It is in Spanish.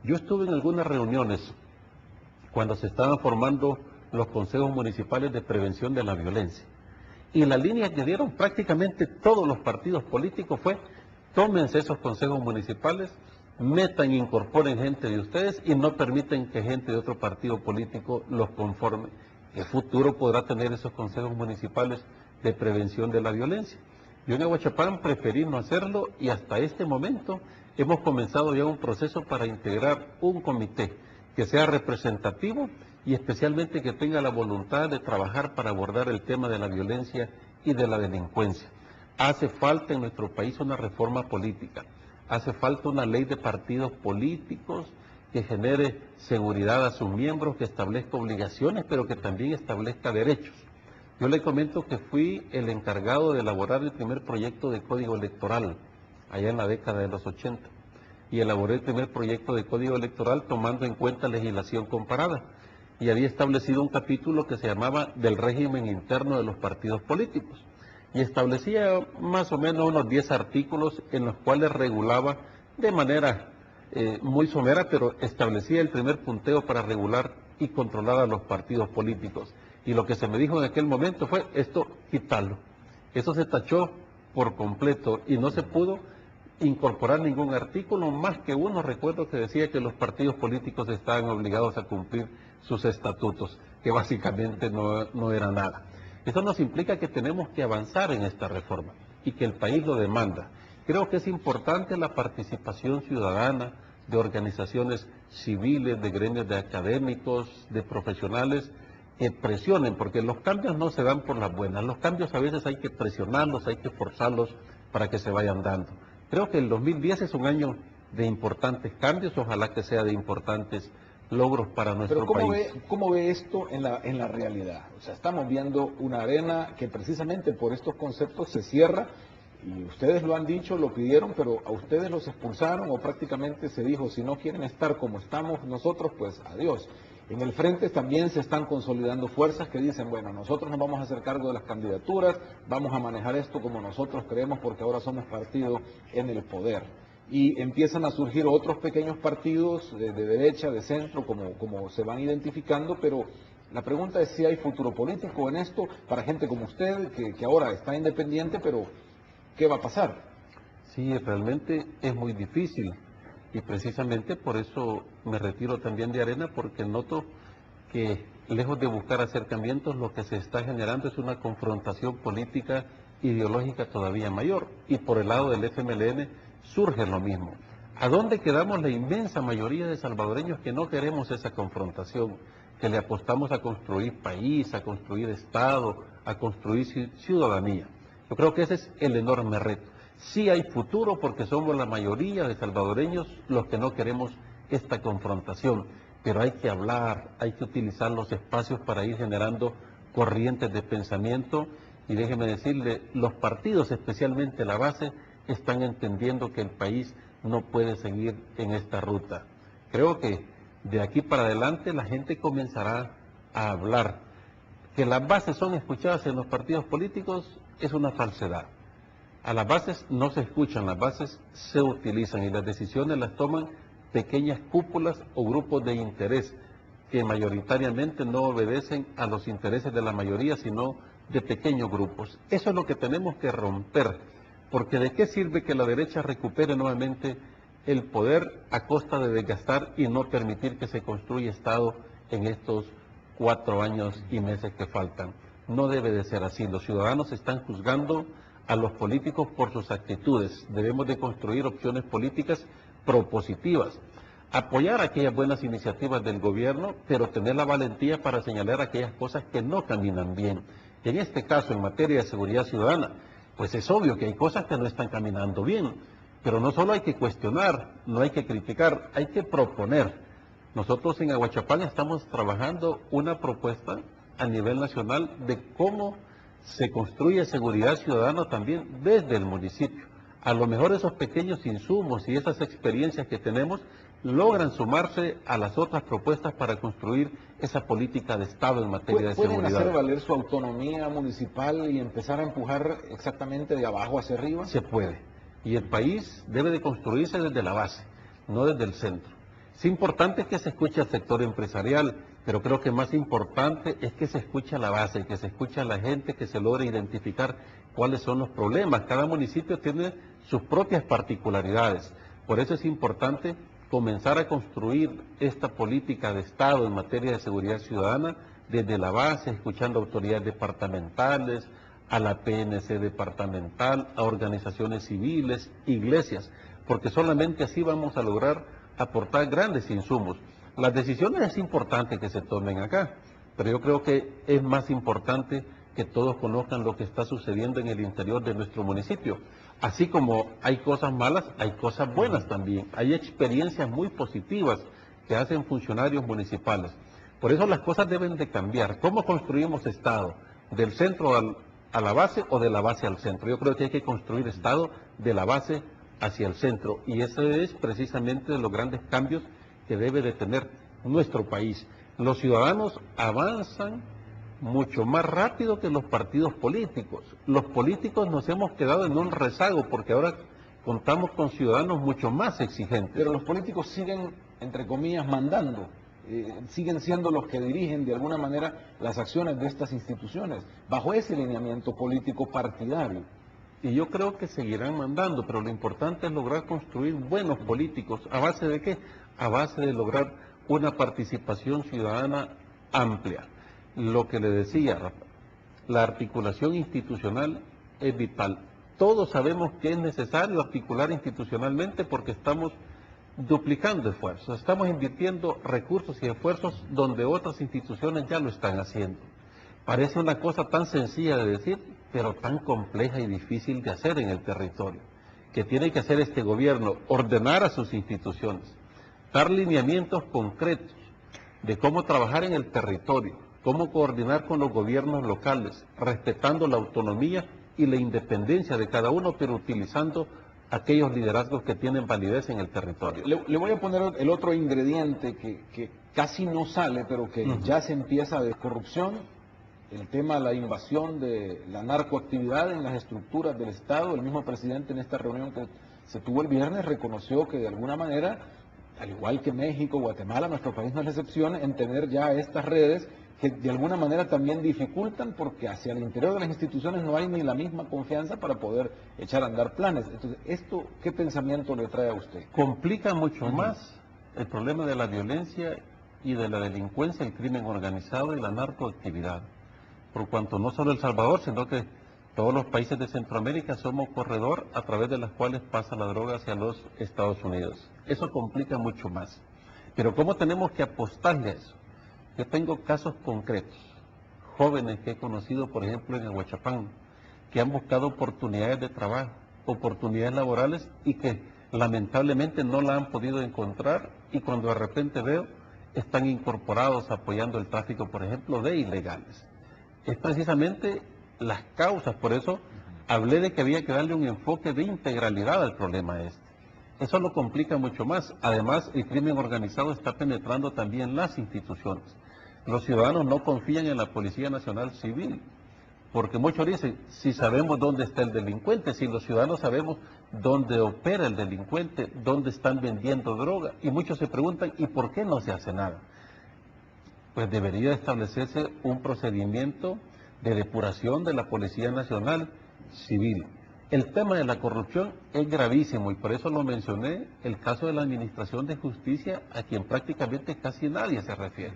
Yo estuve en algunas reuniones cuando se estaban formando los consejos municipales de prevención de la violencia. Y la línea que dieron prácticamente todos los partidos políticos fue: tómense esos consejos municipales, metan e incorporen gente de ustedes y no permiten que gente de otro partido político los conforme. ¿Qué futuro podrá tener esos consejos municipales de prevención de la violencia? Yo en Aguachapán preferí no hacerlo y hasta este momento hemos comenzado ya un proceso para integrar un comité que sea representativo y especialmente que tenga la voluntad de trabajar para abordar el tema de la violencia y de la delincuencia. Hace falta en nuestro país una reforma política, hace falta una ley de partidos políticos que genere seguridad a sus miembros, que establezca obligaciones, pero que también establezca derechos. Yo le comento que fui el encargado de elaborar el primer proyecto de código electoral, allá en la década de los 80, y elaboré el primer proyecto de código electoral tomando en cuenta legislación comparada, y había establecido un capítulo que se llamaba del régimen interno de los partidos políticos, y establecía más o menos unos 10 artículos en los cuales regulaba de manera muy somera, pero establecía el primer punteo para regular y controlar a los partidos políticos. Y lo que se me dijo en aquel momento fue: esto, quitarlo. Eso se tachó por completo y no se pudo incorporar ningún artículo, más que uno, recuerdo, que decía que los partidos políticos estaban obligados a cumplir sus estatutos, que básicamente no era nada. Eso nos implica que tenemos que avanzar en esta reforma y que el país lo demanda. Creo que es importante la participación ciudadana de organizaciones civiles, de gremios de académicos, de profesionales, que presionen, porque los cambios no se dan por las buenas. Los cambios a veces hay que presionarlos, hay que forzarlos para que se vayan dando. Creo que el 2010 es un año de importantes cambios, ojalá que sea de importantes logros para nuestro país. Pero ¿cómo ve esto en la realidad? O sea, estamos viendo una arena que precisamente por estos conceptos se cierra, y ustedes lo han dicho, lo pidieron, pero a ustedes los expulsaron o prácticamente se dijo: si no quieren estar como estamos nosotros, pues adiós. En el frente también se están consolidando fuerzas que dicen: bueno, nosotros nos vamos a hacer cargo de las candidaturas, vamos a manejar esto como nosotros creemos porque ahora somos partido en el poder. Y empiezan a surgir otros pequeños partidos de derecha, de centro, como se van identificando, pero la pregunta es si hay futuro político en esto para gente como usted, que ahora está independiente, pero ¿qué va a pasar? Sí, realmente es muy difícil y precisamente por eso me retiro también de Arena, porque noto que lejos de buscar acercamientos, lo que se está generando es una confrontación política ideológica todavía mayor, y por el lado del FMLN surge lo mismo. ¿A dónde quedamos la inmensa mayoría de salvadoreños que no queremos esa confrontación, que le apostamos a construir país, a construir Estado, a construir ciudadanía? Yo creo que ese es el enorme reto. Sí hay futuro porque somos la mayoría de salvadoreños los que no queremos esta confrontación, pero hay que hablar, hay que utilizar los espacios para ir generando corrientes de pensamiento, y déjeme decirle, los partidos, especialmente la base, están entendiendo que el país no puede seguir en esta ruta. Creo que de aquí para adelante la gente comenzará a hablar. Que las bases son escuchadas en los partidos políticos es una falsedad. A las bases no se escuchan, las bases se utilizan y las decisiones las toman pequeñas cúpulas o grupos de interés que mayoritariamente no obedecen a los intereses de la mayoría, sino de pequeños grupos. Eso es lo que tenemos que romper, porque ¿de qué sirve que la derecha recupere nuevamente el poder a costa de desgastar y no permitir que se construya Estado en estos 4 años y meses que faltan? No debe de ser así. Los ciudadanos están juzgando a los políticos por sus actitudes. Debemos de construir opciones políticas propositivas, apoyar aquellas buenas iniciativas del gobierno, pero tener la valentía para señalar aquellas cosas que no caminan bien. Y en este caso, en materia de seguridad ciudadana, pues es obvio que hay cosas que no están caminando bien, pero no solo hay que cuestionar, no hay que criticar, hay que proponer. Nosotros en Aguachapán estamos trabajando una propuesta a nivel nacional de cómo se construye seguridad ciudadana también desde el municipio. A lo mejor esos pequeños insumos y esas experiencias que tenemos logran sumarse a las otras propuestas para construir esa política de Estado en materia de seguridad. ¿Pueden hacer valer su autonomía municipal y empezar a empujar exactamente de abajo hacia arriba? Se puede. Y el país debe de construirse desde la base, no desde el centro. Es importante que se escuche al sector empresarial, pero creo que más importante es que se escuche a la base, que se escuche a la gente, que se logre identificar cuáles son los problemas. Cada municipio tiene sus propias particularidades. Por eso es importante comenzar a construir esta política de Estado en materia de seguridad ciudadana desde la base, escuchando a autoridades departamentales, a la PNC departamental, a organizaciones civiles, iglesias, porque solamente así vamos a lograr aportar grandes insumos. Las decisiones es importante que se tomen acá, pero yo creo que es más importante que todos conozcan lo que está sucediendo en el interior de nuestro municipio. Así como hay cosas malas, hay cosas buenas también. Hay experiencias muy positivas que hacen funcionarios municipales. Por eso las cosas deben de cambiar. ¿Cómo construimos Estado? ¿Del centro a la base o de la base al centro? Yo creo que hay que construir Estado de la base hacia el centro. Y ese es precisamente de los grandes cambios que debe de tener nuestro país. Los ciudadanos avanzan mucho más rápido que los partidos políticos. Los políticos nos hemos quedado en un rezago porque ahora contamos con ciudadanos mucho más exigentes. Pero los políticos siguen, entre comillas, mandando, siguen siendo los que dirigen de alguna manera las acciones de estas instituciones, bajo ese lineamiento político partidario. Y yo creo que seguirán mandando, pero lo importante es lograr construir buenos políticos. ¿A base de qué? A base de lograr una participación ciudadana amplia. Lo que le decía, Rafa, la articulación institucional es vital. Todos sabemos que es necesario articular institucionalmente porque estamos duplicando esfuerzos, estamos invirtiendo recursos y esfuerzos donde otras instituciones ya lo están haciendo. Parece una cosa tan sencilla de decir, pero tan compleja y difícil de hacer en el territorio. Que tiene que hacer este gobierno, ordenar a sus instituciones, dar lineamientos concretos de cómo trabajar en el territorio, cómo coordinar con los gobiernos locales, respetando la autonomía y la independencia de cada uno, pero utilizando aquellos liderazgos que tienen validez en el territorio. Le voy a poner el otro ingrediente que casi no sale, pero que ya se empieza de corrupción, el tema de la invasión de la narcoactividad en las estructuras del Estado. El mismo presidente en esta reunión que se tuvo el viernes reconoció que de alguna manera, al igual que México, Guatemala, nuestro país no es la excepción en tener ya estas redes que de alguna manera también dificultan porque hacia el interior de las instituciones no hay ni la misma confianza para poder echar a andar planes. Entonces, ¿esto qué pensamiento le trae a usted? Complica mucho más el problema de la violencia y de la delincuencia, el crimen organizado y la narcoactividad. Por cuanto no solo El Salvador, sino que todos los países de Centroamérica somos corredor a través de las cuales pasa la droga hacia los Estados Unidos. Eso complica mucho más. Pero ¿cómo tenemos que apostarle a eso? Yo tengo casos concretos, jóvenes que he conocido, por ejemplo, en Aguachapán, que han buscado oportunidades de trabajo, oportunidades laborales y que lamentablemente no la han podido encontrar y cuando de repente veo, están incorporados apoyando el tráfico, por ejemplo, de ilegales. Es precisamente las causas, por eso hablé de que había que darle un enfoque de integralidad al problema este. Eso lo complica mucho más. Además, el crimen organizado está penetrando también las instituciones. Los ciudadanos no confían en la Policía Nacional Civil, porque muchos dicen, si sabemos dónde está el delincuente, si los ciudadanos sabemos dónde opera el delincuente, dónde están vendiendo droga, y muchos se preguntan, ¿y por qué no se hace nada? Pues debería establecerse un procedimiento de depuración de la Policía Nacional Civil. El tema de la corrupción es gravísimo y por eso lo mencioné, el caso de la Administración de Justicia, a quien prácticamente casi nadie se refiere.